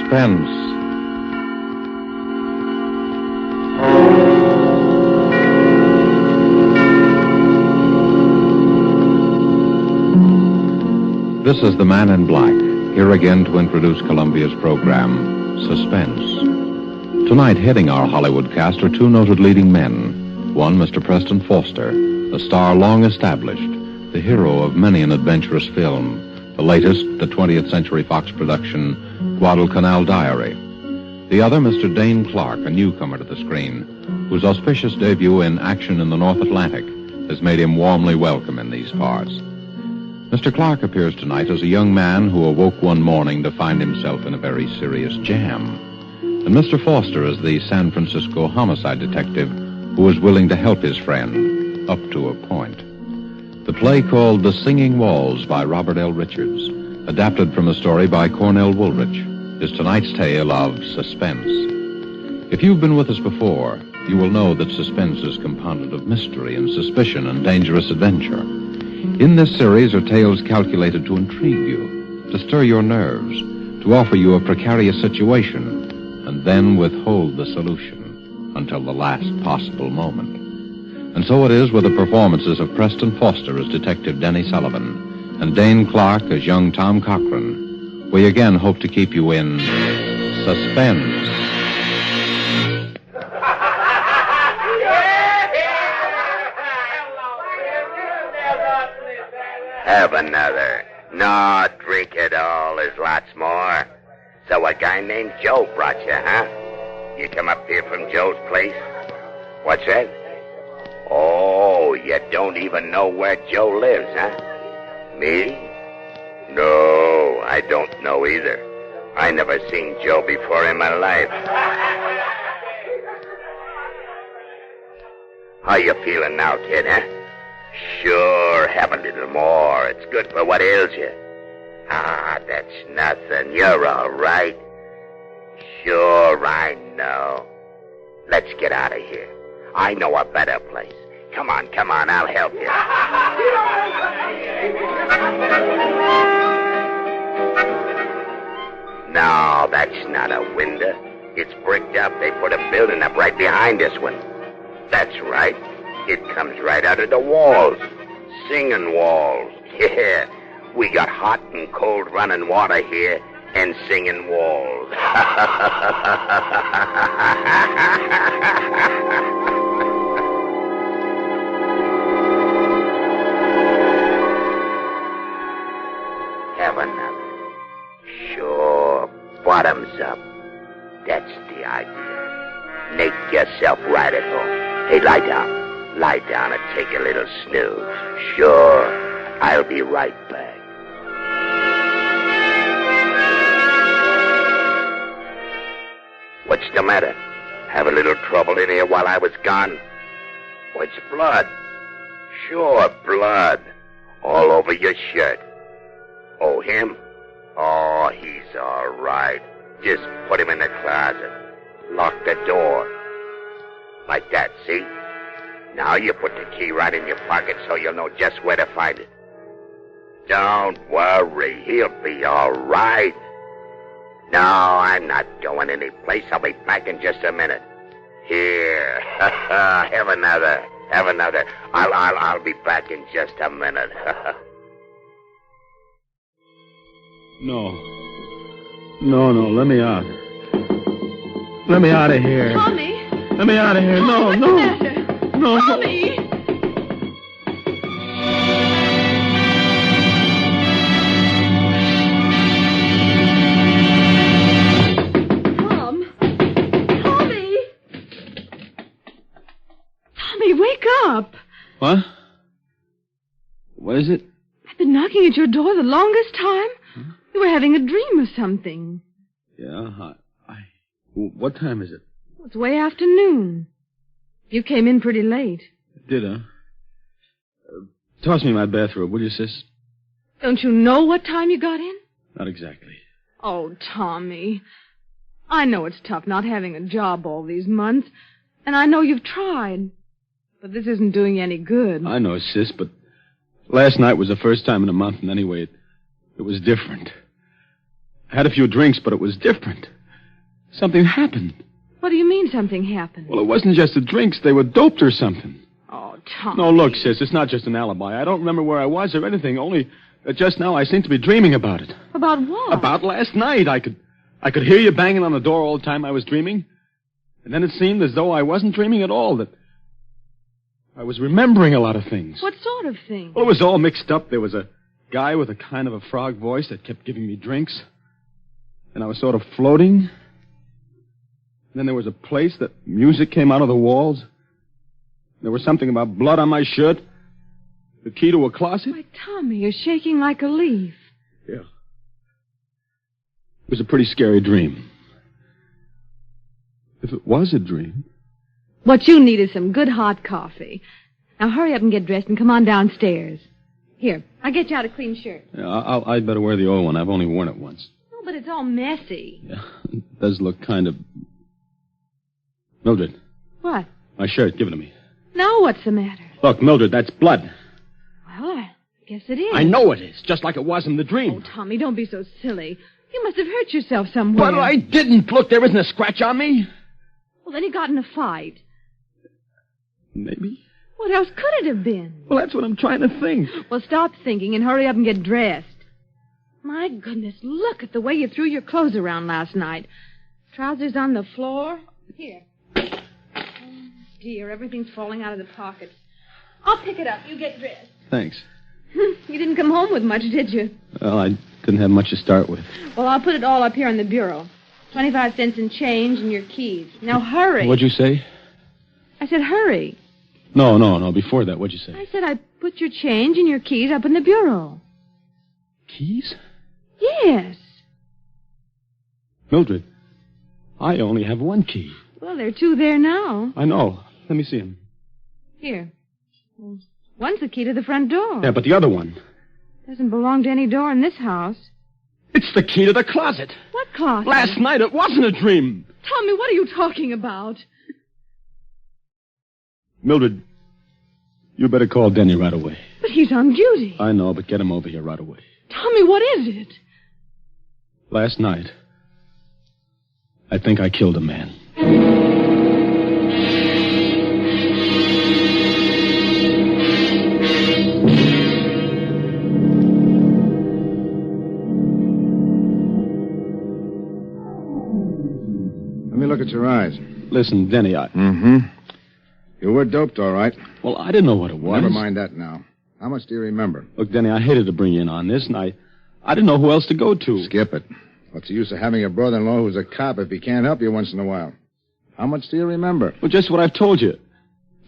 Suspense. This is the Man in Black, here again to introduce Columbia's program, Suspense. Tonight, heading our Hollywood cast are two noted leading men. One, Mr. Preston Foster, a star long established, the hero of many an adventurous film. The latest, the 20th Century Fox production, Guadalcanal Diary. The other, Mr. Dane Clark, a newcomer to the screen, whose auspicious debut in Action in the North Atlantic has made him warmly welcome in these parts. Mr. Clark appears tonight as a young man who awoke one morning to find himself in a very serious jam. And Mr. Foster is the San Francisco homicide detective who is willing to help his friend, up to a point. The play called The Singing Walls by Robert L. Richards, adapted from a story by Cornell Woolrich, is tonight's tale of suspense. If you've been with us before, you will know that suspense is compounded of mystery and suspicion and dangerous adventure. In this series are tales calculated to intrigue you, to stir your nerves, to offer you a precarious situation, and then withhold the solution until the last possible moment. And so it is with the performances of Preston Foster as Detective Denny Sullivan and Dane Clark as young Tom Cochran. We again hope to keep you in suspense. Have another. No, drink it all. There's lots more. So a guy named Joe brought you, huh? You come up here from Joe's place? What's that? Oh, you don't even know where Joe lives, huh? Me? No, I don't know either. I never seen Joe before in my life. How you feeling now, kid, huh? Sure, have a little more. It's good for what ails you. Ah, that's nothing. You're all right. Sure, I know. Let's get out of here. I know a better place. Come on, I'll help you. No, that's not a window. It's bricked up. They put a building up right behind this one. That's right. It comes right out of the walls. Singing walls. Yeah. We got hot and cold running water here and singing walls. Have another. Sure. Bottoms up. That's the idea. Make yourself right at home. Hey, lie down. Lie down and take a little snooze. Sure. I'll be right back. What's the matter? Have a little trouble in here while I was gone? What's blood? Sure, blood. All over your shirt. Oh, him? Oh, he's all right. Just put him in the closet. Lock the door. Like that, see? Now you put the key right in your pocket so you'll know just where to find it. Don't worry. He'll be all right. No, I'm not going anyplace. I'll be back in just a minute. Here. Have another. Have another. I'll be back in just a minute. No, let me out. Let me out of here. Tommy! Let me out of here. Tommy, No. what's the matter? No. Tommy! Tommy, wake up! What? What is it? I've been knocking at your door the longest time. Huh? You were having a dream or something. Yeah, what time is it? It's way after noon. You came in pretty late. Did I? Toss me my bathrobe, will you, sis? Don't you know what time you got in? Not exactly. Oh, Tommy. I know it's tough not having a job all these months, and I know you've tried. But this isn't doing you any good. I know, sis, but last night was the first time in a month, and anyway, it was different. I had a few drinks, but it was different. Something happened. What do you mean something happened? Well, it wasn't just the drinks. They were doped or something. Oh, Tommy. No, look, sis, it's not just an alibi. I don't remember where I was or anything, only that just now I seem to be dreaming about it. About what? About last night. I could hear you banging on the door all the time I was dreaming. And then it seemed as though I wasn't dreaming at all, that I was remembering a lot of things. What sort of thing? Well, it was all mixed up. There was a guy with a kind of a frog voice that kept giving me drinks. And I was sort of floating. And then there was a place that music came out of the walls. There was something about blood on my shirt. The key to a closet. Why, Tommy, you're shaking like a leaf. Yeah. It was a pretty scary dream. If it was a dream. What you need is some good hot coffee. Now hurry up and get dressed and come on downstairs. Here, I'll get you out a clean shirt. Yeah, I'd better wear the old one. I've only worn it once. Oh, but it's all messy. Yeah, it does look kind of... Mildred. What? My shirt, give it to me. Now what's the matter? Look, Mildred, that's blood. Well, I guess it is. I know it is, just like it was in the dream. Oh, Tommy, don't be so silly. You must have hurt yourself somewhere. But I didn't. Look, there isn't a scratch on me. Well, then you got in a fight. Maybe. What else could it have been? Well, that's what I'm trying to think. Well, stop thinking and hurry up and get dressed. My goodness, look at the way you threw your clothes around last night. Trousers on the floor. Here. Oh, dear, everything's falling out of the pockets. I'll pick it up. You get dressed. Thanks. You didn't come home with much, did you? Well, I didn't have much to start with. Well, I'll put it all up here on the bureau. 25 cents in change and your keys. Now, hurry. What'd you say? I said hurry. No. Before that, what'd you say? I said I put your change and your keys up in the bureau. Keys? Yes. Mildred, I only have one key. Well, there are two there now. I know. Let me see them. Here. One's the key to the front door. Yeah, but the other one. Doesn't belong to any door in this house. It's the key to the closet. What closet? Last night it wasn't a dream. Tommy, what are you talking about? Mildred, you better call Denny right away. But he's on duty. I know, but get him over here right away. Tommy, what is it? Last night, I think I killed a man. Let me look at your eyes. Listen, Denny, You were doped, all right. Well, I didn't know what it was. Never mind that now. How much do you remember? Look, Denny, I hated to bring you in on this, and I didn't know who else to go to. Skip it. What's the use of having a brother-in-law who's a cop if he can't help you once in a while? How much do you remember? Well, just what I've told you.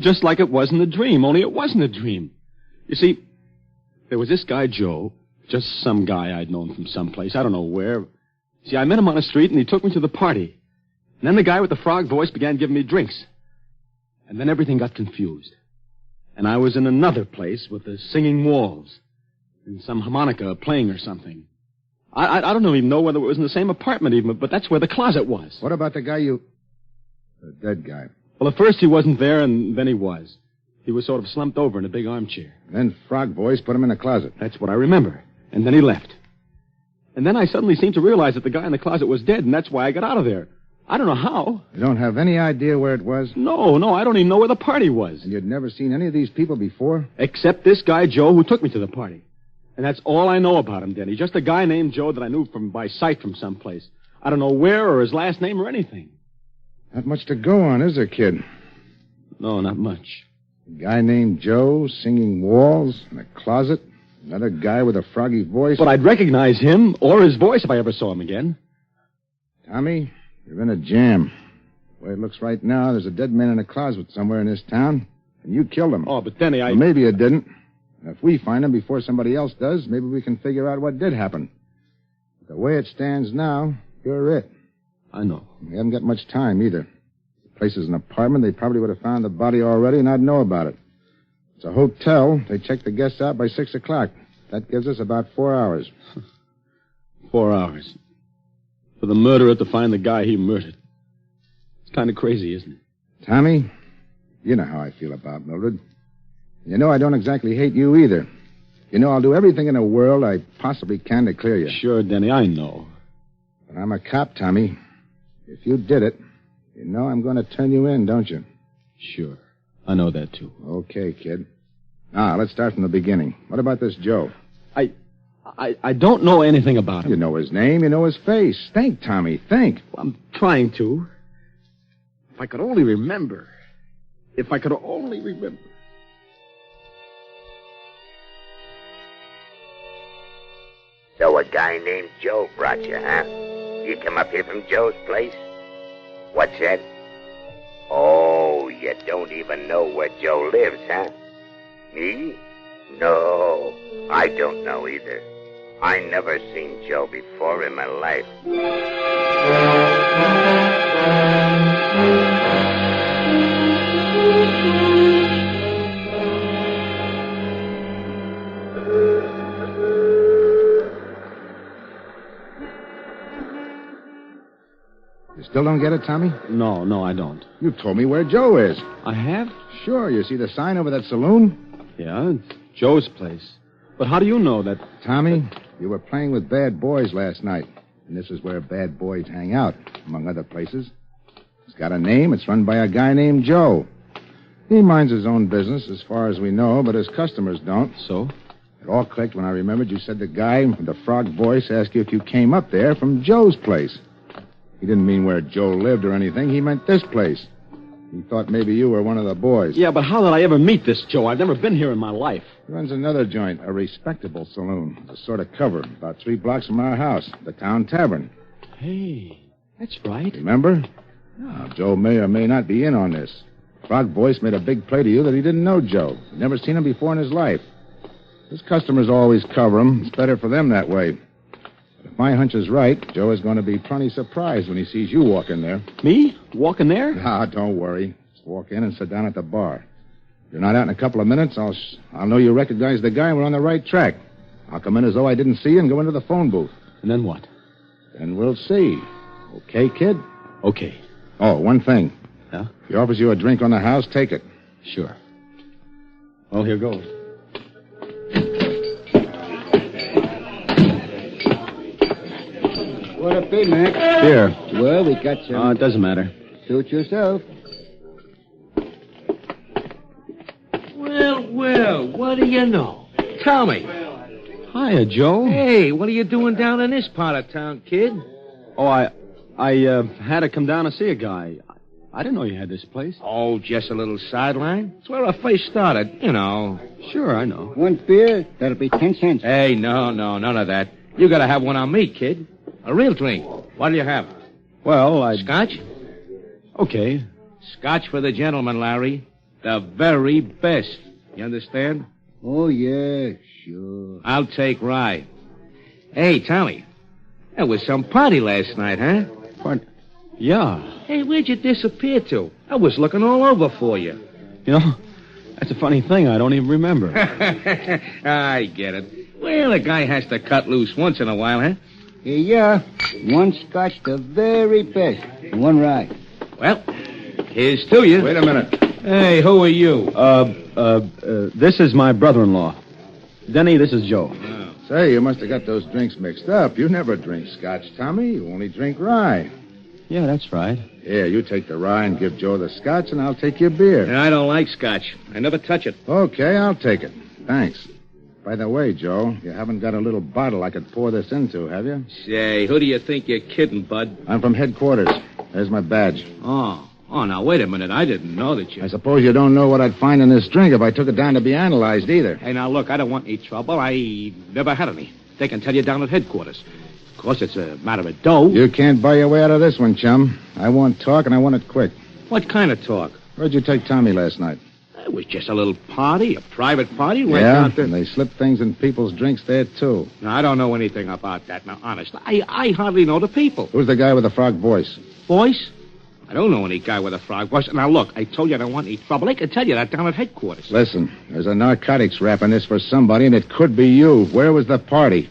Just like it was in the dream, only it wasn't a dream. You see, there was this guy, Joe, just some guy I'd known from someplace, I don't know where. See, I met him on the street, and he took me to the party. And then the guy with the frog voice began giving me drinks. And then everything got confused. And I was in another place with the singing walls. And some harmonica playing or something. I don't even know whether it was in the same apartment even, but that's where the closet was. What about the guy The dead guy. Well, at first he wasn't there, and then he was. He was sort of slumped over in a big armchair. Then Frog Voice put him in a closet. That's what I remember. And then he left. And then I suddenly seemed to realize that the guy in the closet was dead, and that's why I got out of there. I don't know how. You don't have any idea where it was? No, I don't even know where the party was. And you'd never seen any of these people before? Except this guy, Joe, who took me to the party. And that's all I know about him, Denny. Just a guy named Joe that I knew by sight from someplace. I don't know where or his last name or anything. Not much to go on, is there, kid? No, not much. A guy named Joe, singing walls, in a closet. Another guy with a froggy voice. But I'd recognize him or his voice if I ever saw him again. Tommy, you're in a jam. The way it looks right now, there's a dead man in a closet somewhere in this town, and you killed him. Oh, but Denny, Well, maybe you didn't. And if we find him before somebody else does, maybe we can figure out what did happen. But the way it stands now, you're it. I know. We haven't got much time, either. If the place is an apartment, they probably would have found the body already, and I'd know about it. It's a hotel. They check the guests out by 6 o'clock. That gives us about 4 hours. 4 hours. For the murderer to find the guy he murdered. It's kind of crazy, isn't it? Tommy, you know how I feel about Mildred. You know I don't exactly hate you either. You know I'll do everything in the world I possibly can to clear you. Sure, Denny, I know. But I'm a cop, Tommy. If you did it, you know I'm going to turn you in, don't you? Sure. I know that, too. Okay, kid. Now, let's start from the beginning. What about this Joe? I don't know anything about him. You know his name, you know his face. Think, Tommy, think. I'm trying to. If I could only remember. If I could only remember. So a guy named Joe brought you, huh? You come up here from Joe's place? What's that? Oh, you don't even know where Joe lives, huh? Me? No, I don't know either. I never seen Joe before in my life. You still don't get it, Tommy? No, I don't. You told me where Joe is. I have? Sure, you see the sign over that saloon? Yeah, it's Joe's place. But how do you know that? Tommy, you were playing with bad boys last night. And this is where bad boys hang out, among other places. It's got a name. It's run by a guy named Joe. He minds his own business, as far as we know, but his customers don't. So? It all clicked when I remembered you said the guy with the frog voice asked you if you came up there from Joe's place. He didn't mean where Joe lived or anything. He meant this place. He thought maybe you were one of the boys. Yeah, but how did I ever meet this Joe? I've never been here in my life. He runs another joint, a respectable saloon, a sort of cover, about 3 blocks from our house, the Town Tavern. Hey, that's right. Remember? Now, Joe may or may not be in on this. Frog Voice made a big play to you that he didn't know Joe. He'd never seen him before in his life. His customers always cover him. It's better for them that way. But if my hunch is right, Joe is going to be plenty surprised when he sees you walk in there. Me? Walking there? Ah, don't worry. Just walk in and sit down at the bar. If you're not out in a couple of minutes, I'll know you recognize the guy and we're on the right track. I'll come in as though I didn't see you and go into the phone booth. And then what? Then we'll see. Okay, kid? Okay. Oh, one thing. Yeah? If he offers you a drink on the house, take it. Sure. Well, here goes. What up, be, Mac? Here. Well, we got some... It doesn't matter. Suit yourself. Well, what do you know? Tell me. Hiya, Joe. Hey, what are you doing down in this part of town, kid? Oh, I had to come down to see a guy. I didn't know you had this place. Oh, just a little sideline. It's where I first started, you know. Sure, I know. One beer, that'll be 10 cents. Hey, no, none of that. You gotta have one on me, kid. A real drink. What'll you have? Well, Scotch? Okay. Scotch for the gentleman, Larry. The very best. You understand? Oh, yeah, sure. I'll take rye. Hey, Tommy. There was some party last night, huh? What? Yeah. Hey, where'd you disappear to? I was looking all over for you. You know, that's a funny thing. I don't even remember. I get it. Well, a guy has to cut loose once in a while, huh? Yeah. One Scotch, the very best. And one rye. Well, here's to you. Wait a minute. Hey, who are you? This is my brother-in-law. Denny, this is Joe. Say, you must have got those drinks mixed up. You never drink Scotch, Tommy. You only drink rye. Yeah, that's right. Here, you take the rye and give Joe the Scotch, and I'll take your beer. I don't like Scotch. I never touch it. Okay, I'll take it. Thanks. By the way, Joe, you haven't got a little bottle I could pour this into, have you? Say, who do you think you're kidding, bud? I'm from headquarters. There's my badge. Oh, now, wait a minute. I didn't know that you... I suppose you don't know what I'd find in this drink if I took it down to be analyzed either. Hey, now, look, I don't want any trouble. I never had any. They can tell you down at headquarters. Of course, it's a matter of dough. You can't buy your way out of this one, chum. I want talk, and I want it quick. What kind of talk? Where'd you take Tommy last night? It was just a little party, a private party. Went Yeah, out there. and they slipped things in people's drinks there, too. No, I don't know anything about that. Now, honest, I hardly know the people. Who's the guy with the frog voice? Voice? I don't know any guy with a frog voice. Now, look, I told you I don't want any trouble. They can tell you that down at headquarters. Listen, there's a narcotics rap in this for somebody, and it could be you. Where was the party?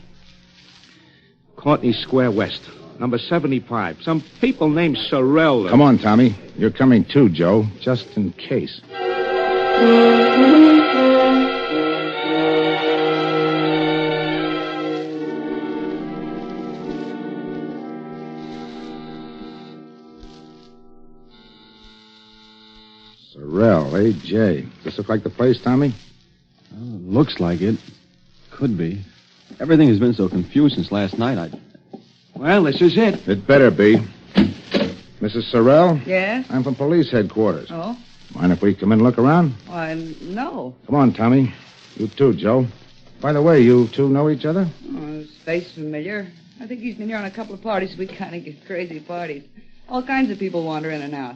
Courtney Square West, number 75. Some people named Sorrell. Come on, Tommy. You're coming too, Joe, just in case. Sorrel, A.J. Does this look like the place, Tommy? Well, it looks like it. Could be. Everything has been so confused since last night. Well, this is it. It better be. Mrs. Sorrel? Yes? I'm from police headquarters. Oh? Mind if we come in and look around? Why, no. Come on, Tommy. You too, Joe. By the way, you two know each other? Oh, his face familiar. I think he's been here on a couple of parties. We kind of get crazy parties. All kinds of people wander in and out.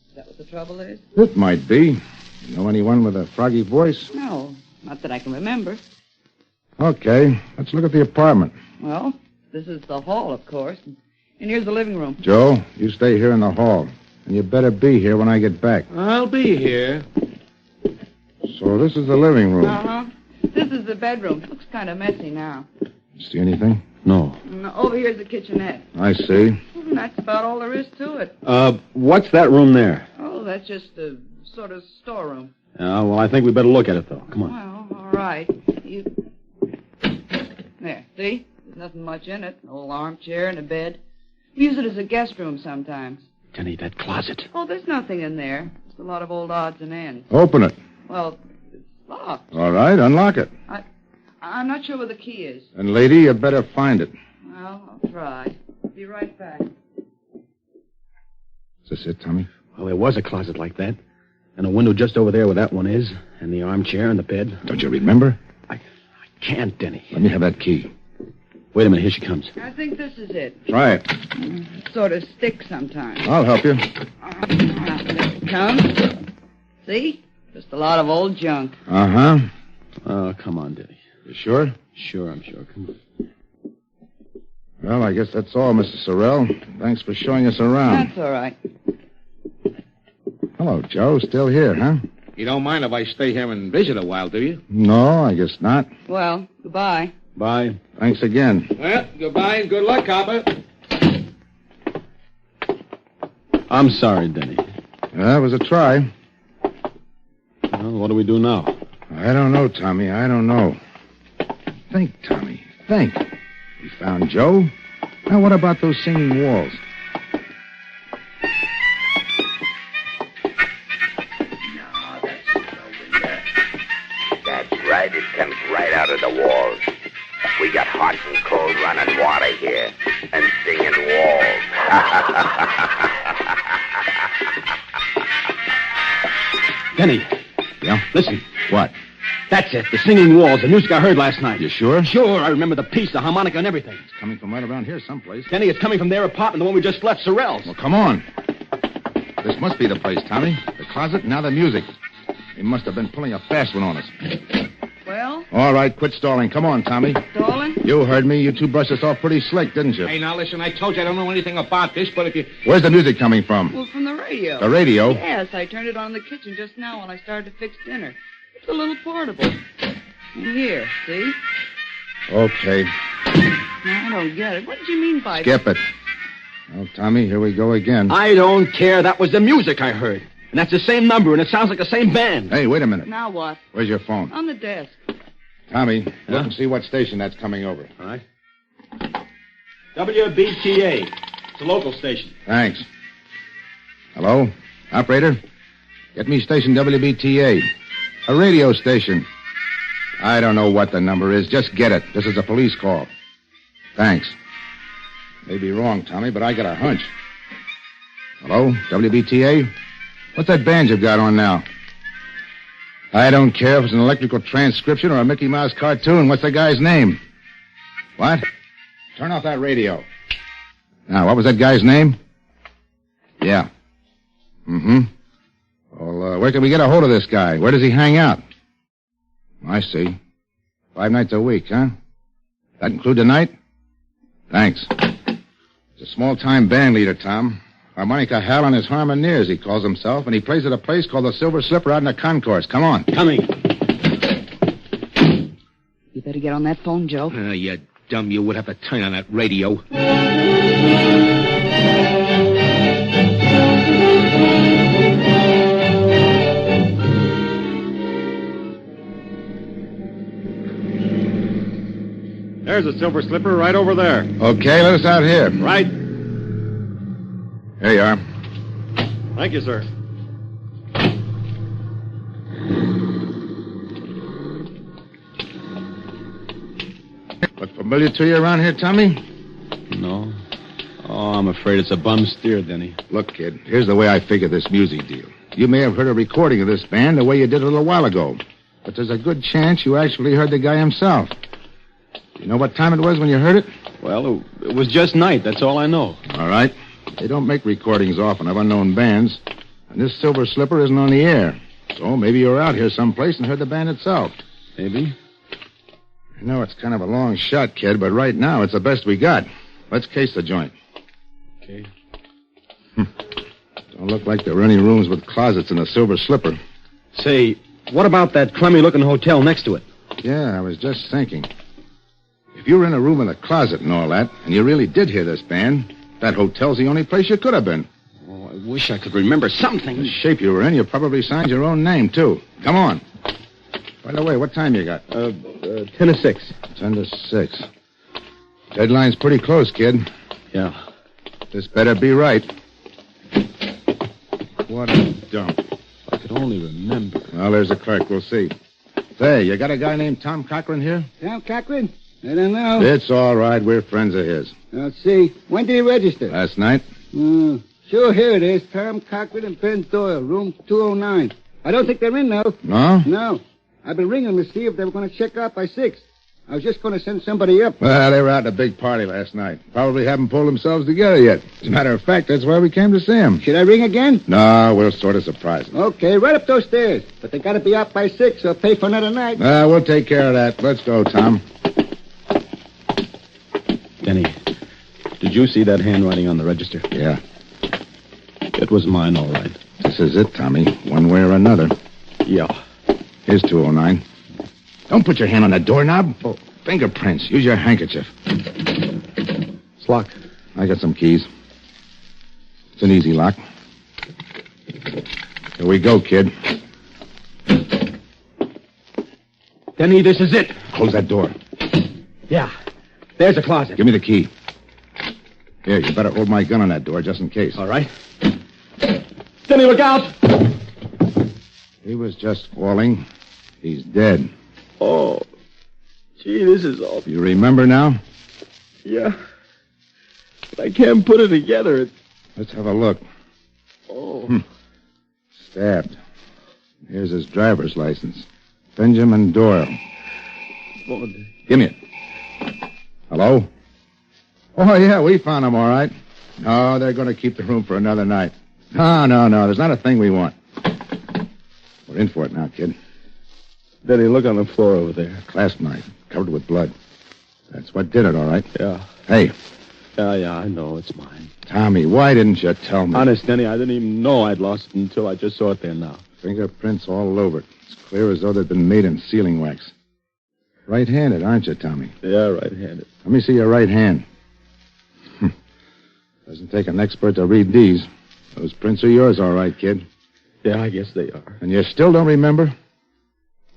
Is that what the trouble is? It might be. You know anyone with a froggy voice? No, not that I can remember. Okay, let's look at the apartment. Well, this is the hall, of course. And here's the living room. Joe, you stay here in the hall. And you better be here when I get back. I'll be here. So this is the living room. Uh-huh. This is the bedroom. Looks kind of messy now. See anything? No. And over here's the kitchenette. I see. And that's about all there is to it. What's that room there? Oh, that's just a sort of storeroom. Well, I think we better look at it, though. Come on. Well, all right. There, see? There's nothing much in it. An old armchair and a bed. We use it as a guest room sometimes. Jenny, that closet. Oh, there's nothing in there. Just a lot of old odds and ends. Open it. Well, it's locked. All right, unlock it. I'm not sure where the key is. And, lady, you better find it. Well, I'll try. Be right back. Is this it, Tommy? Well, there was a closet like that. And a window just over there where that one is. And the armchair and the bed. Don't you remember? I can't, Denny. Let me have that key. Wait a minute. Here she comes. I think this is it. Try it. It sort of sticks sometimes. I'll help you. There it comes. See? Just a lot of old junk. Uh-huh. Oh, come on, Denny. You sure? Sure, I'm sure. Come on. Well, I guess that's all, Mrs. Sorrel. Thanks for showing us around. That's all right. Hello, Joe. Still here, huh? You don't mind if I stay here and visit a while, do you? No, I guess not. Well, goodbye. Bye. Thanks again. Well, goodbye and good luck, copper. I'm sorry, Denny. That was a try. Well, what do we do now? I don't know, Tommy. I don't know. Think, Tommy. Think. We found Joe. Now, what about those singing walls? No, that's the window. That's right. It comes right out of the walls. We got hot and cold running water here. And singing walls. Denny. Yeah? Listen. What? That's it. The singing walls. The music I heard last night. You sure? Sure. I remember the piece, the harmonica and everything. It's coming from right around here someplace. Denny, it's coming from their apartment, the one we just left, Sorrel's. Well, come on. This must be the place, Tommy. The closet, now the music. They must have been pulling a fast one on us. Well, All right, quit stalling. Come on, Tommy. darling? You heard me. You two brushed us off pretty slick, didn't you? Hey, now listen, I told you I don't know anything about this, but if you... Where's the music coming from? Well, from the radio. The radio? Yes, I turned it on in the kitchen just now when I started to fix dinner. It's a little portable. And here, see? Okay. I don't get it. What did you mean by Skip it. Well, Tommy, here we go again. I don't care. That was the music I heard. And that's the same number, and it sounds like the same band. Hey, wait a minute. Now what? Where's your phone? On the desk. Tommy, look and see what station that's coming over. All right. WBTA. It's a local station. Thanks. Hello? Operator? Get me station WBTA. A radio station. I don't know what the number is. Just get it. This is a police call. Thanks. May be wrong, Tommy, but I got a hunch. Hello? WBTA? What's that band you've got on now? I don't care if it's an electrical transcription or a Mickey Mouse cartoon. What's the guy's name? What? Turn off that radio. Now, what was that guy's name? Yeah. Mm-hmm. Well, where can we get a hold of this guy? Where does he hang out? I see. 5 nights a week, huh? That include tonight? Thanks. He's a small-time band leader, Tom. Harmonica Hal on his harmoniers, he calls himself, and he plays at a place called the Silver Slipper out in the concourse. Come on. Coming. You better get on that phone, Joe. You dumb, you would have to turn on that radio. There's a silver slipper right over there. Okay, let us out here. Right. Here you are. Thank you, sir. familiar to you around here, Tommy? No. Oh, I'm afraid it's a bum steer, Denny. Look, kid, here's the way I figure this music deal. You may have heard a recording of this band the way you did a little while ago. But there's a good chance you actually heard the guy himself. Do you know what time it was when you heard it? Well, it was just night. That's all I know. All right. They don't make recordings often of unknown bands. And this Silver Slipper isn't on the air. So maybe you were out here someplace and heard the band itself. Maybe. I know it's kind of a long shot, kid, but right now it's the best we got. Let's case the joint. Okay. Don't look like there were any rooms with closets in the Silver Slipper. Say, what about that crummy-looking hotel next to it? Yeah, I was just thinking. If you were in a room with a closet and all that, and you really did hear this band, that hotel's the only place you could have been. Oh, I wish I could remember something. The shape you were in, you probably signed your own name, too. Come on. By the way, what time you got? 10 to 6. 10 to 6. Deadline's pretty close, kid. Yeah. This better be right. What a dump. If I could only remember. Well, there's the clerk. We'll see. Say, you got a guy named Tom Cochran here? Tom Cochran? I don't know. It's all right. We're friends of his. Let's see. When did he register? Last night? Sure, here it is. Tom Cochran and Ben Doyle, room 209. I don't think they're in, though. No? No. I've been ringing them to see if they were going to check out by 6. I was just going to send somebody up. Well, they were out at a big party last night. Probably haven't pulled themselves together yet. As a matter of fact, that's why we came to see him. Should I ring again? No, we'll sort of surprise them. Okay, right up those stairs. But they got to be out by 6 or pay for another night. We'll take care of that. Let's go, Tom. Denny, did you see that handwriting on the register? Yeah. It was mine, all right. This is it, Tommy. One way or another. Yeah. Here's 209. Don't put your hand on that doorknob. Oh, fingerprints. Use your handkerchief. It's locked. I got some keys. It's an easy lock. Here we go, kid. Denny, this is it. Close that door. Yeah. There's a closet. Give me the key. Here, you better hold my gun on that door just in case. All right. Denny, look out! He was just falling. He's dead. Oh, gee, this is awful. You remember now? Yeah. But I can't put it together. Let's have a look. Oh. Stabbed. Here's his driver's license. Benjamin Doyle. Oh, Give me it. Hello? Oh, yeah, we found him, all right. No, they're going to keep the room for another night. No. There's not a thing we want. We're in for it now, kid. Denny, look on the floor over there. Clasp knife, covered with blood. That's what did it, all right? Yeah. Hey. Yeah, I know. It's mine. Tommy, why didn't you tell me? Honest, Denny, I didn't even know I'd lost it until I just saw it there now. Fingerprints all over it. It's clear as though they'd been made in sealing wax. Right-handed, aren't you, Tommy? Yeah, right-handed. Let me see your right hand. Doesn't take an expert to read these. Those prints are yours, all right, kid. Yeah, I guess they are. And you still don't remember?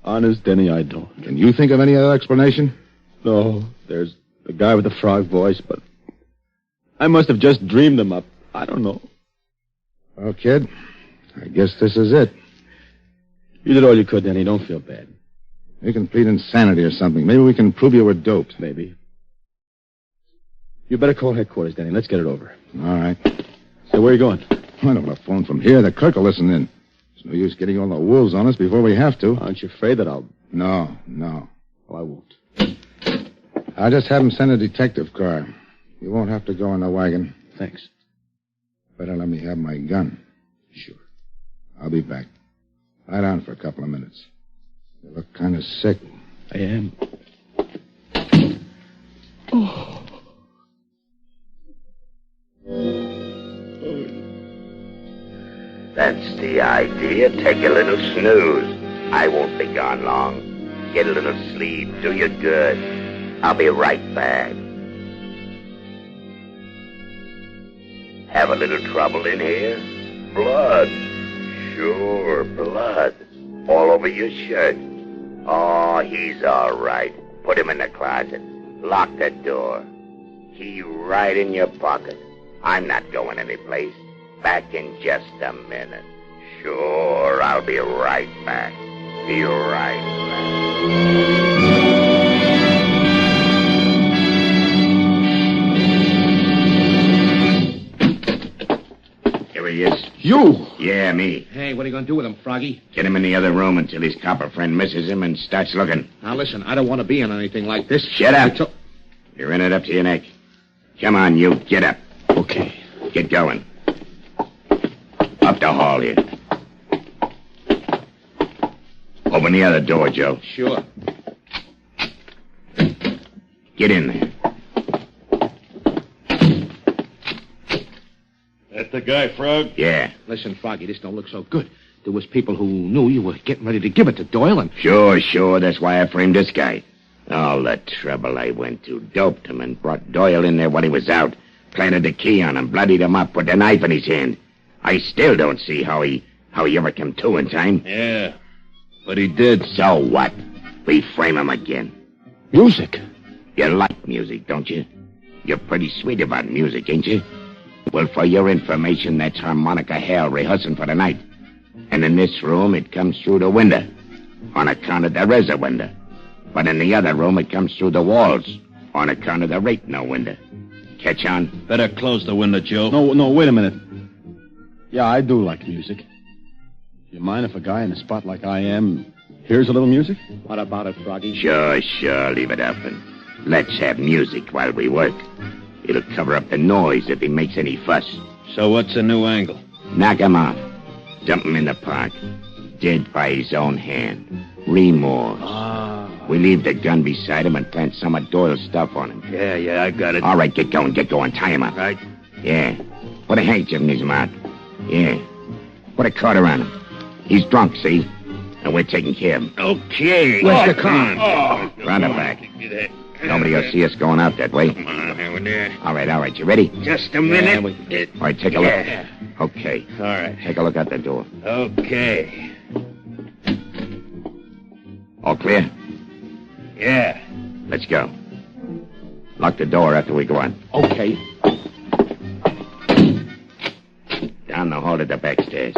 Honest, Denny, I don't. Can you think of any other explanation? No, there's the guy with the frog voice, but I must have just dreamed them up. I don't know. Well, kid, I guess this is it. You did all you could, Denny. Don't feel bad. You can plead insanity or something. Maybe we can prove you were doped. Maybe. You better call headquarters, Denny. Let's get it over. All right. So where are you going? I don't want to phone from here. The clerk will listen in. There's no use getting all the wolves on us before we have to. Aren't you afraid that I'll... No. Well, I won't. I'll just have him send a detective car. You won't have to go in the wagon. Thanks. Better let me have my gun. Sure. I'll be back. Lie down for a couple of minutes. You look kind of sick. I am. That's the idea. Take a little snooze. I won't be gone long. Get a little sleep. Do you good. I'll be right back. Have a little trouble in here? Blood. Sure, blood. All over your shirt. Oh, he's all right. Put him in the closet. Lock the door. Key right in your pocket. I'm not going anyplace. Back in just a minute. Sure, I'll be right back. Be right back. Here he is. You! Yeah, me. Hey, what are you going to do with him, Froggy? Get him in the other room until his copper friend misses him and starts looking. Now, listen, I don't want to be in anything like this. Shut up. You're in it up to your neck. Come on, you. Get up. Okay. Get going. Up the hall here. Open the other door, Joe. Sure. Get in there. That the guy, Frog? Yeah. Listen, Froggy, this don't look so good. There was people who knew you were getting ready to give it to Doyle, and... Sure. That's why I framed this guy. All the trouble I went to. Doped him and brought Doyle in there when he was out. Planted the key on him, bloodied him up, put the knife in his hand. I still don't see how he ever came to in time. Yeah, but he did. So what? We frame him again. Music? You like music, don't you? You're pretty sweet about music, ain't you? Well, for your information, that's harmonica hell rehearsing for the night. And in this room, it comes through the window. On account of there is a window. But in the other room, it comes through the walls. On account of there ain't no window. Catch on? Better close the window, Joe. No, wait a minute. Yeah, I do like music. You mind if a guy in a spot like I am hears a little music? What about it, Froggy? Sure. Leave it up and let's have music while we work. It'll cover up the noise if he makes any fuss. So what's the new angle? Knock him off. Dump him in the park. Dead by his own hand. Remorse. We leave the gun beside him and plant some of Doyle's stuff on him. Yeah, I got it. All right, get going. Tie him up. Right. Yeah. Put a handkerchief in his mouth. Yeah. Put a quarter on him. He's drunk, see? And we're taking care of him. Okay. Where's the car? Round the back. Nobody will see us going out that way. Come on, over there. All right. You ready? Just a minute. All right, take a look. Okay. All right. Take a look out the door. Okay. All clear? Yeah. Let's go. Lock the door after we go on. Okay. Down the hall to the back stairs.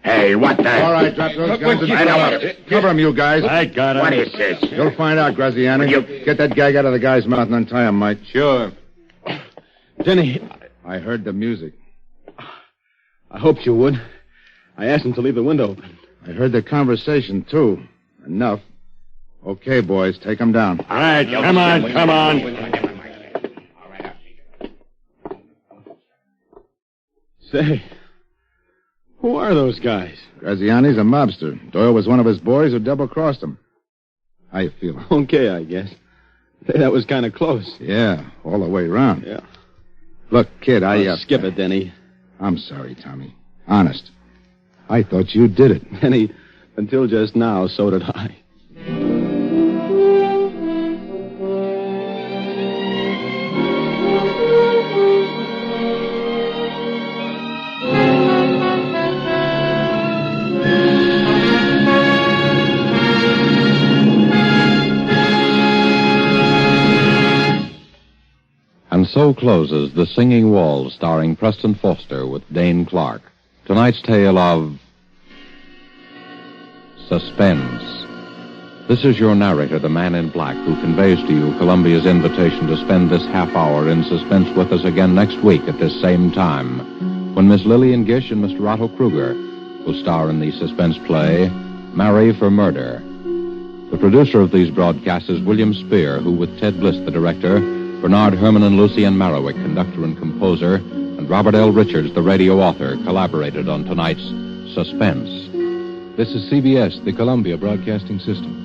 Hey, what the... All right, drop those guns and I know cover him. Cover him, you guys. I got What it. is this? You'll find out, Graziani. Get that gag out of the guy's mouth and untie him, Mike. Sure. Denny, I heard the music. I hoped you would. I asked him to leave the window open. I heard the conversation, too. Enough. Okay, boys, take him down. All right, come on. Say, who are those guys? Graziani's a mobster. Doyle was one of his boys who double-crossed him. How you feeling? Okay, I guess. Hey, that was kind of close. Yeah, all the way around. Yeah. Look, kid, Skip it, Denny. I'm sorry, Tommy. Honest. I thought you did it. Denny, until just now, so did I. And so closes The Singing Walls, starring Preston Foster with Dane Clark. Tonight's tale of Suspense. This is your narrator, the man in black, who conveys to you Columbia's invitation to spend this half hour in suspense with us again next week at this same time, when Miss Lillian Gish and Mr. Otto Kruger will star in the suspense play Marry for Murder. The producer of these broadcasts is William Spear, who, with Ted Bliss, the director, Bernard Herman and Lucien Marowik, conductor and composer, and Robert L. Richards, the radio author, collaborated on tonight's Suspense. This is CBS, the Columbia Broadcasting System.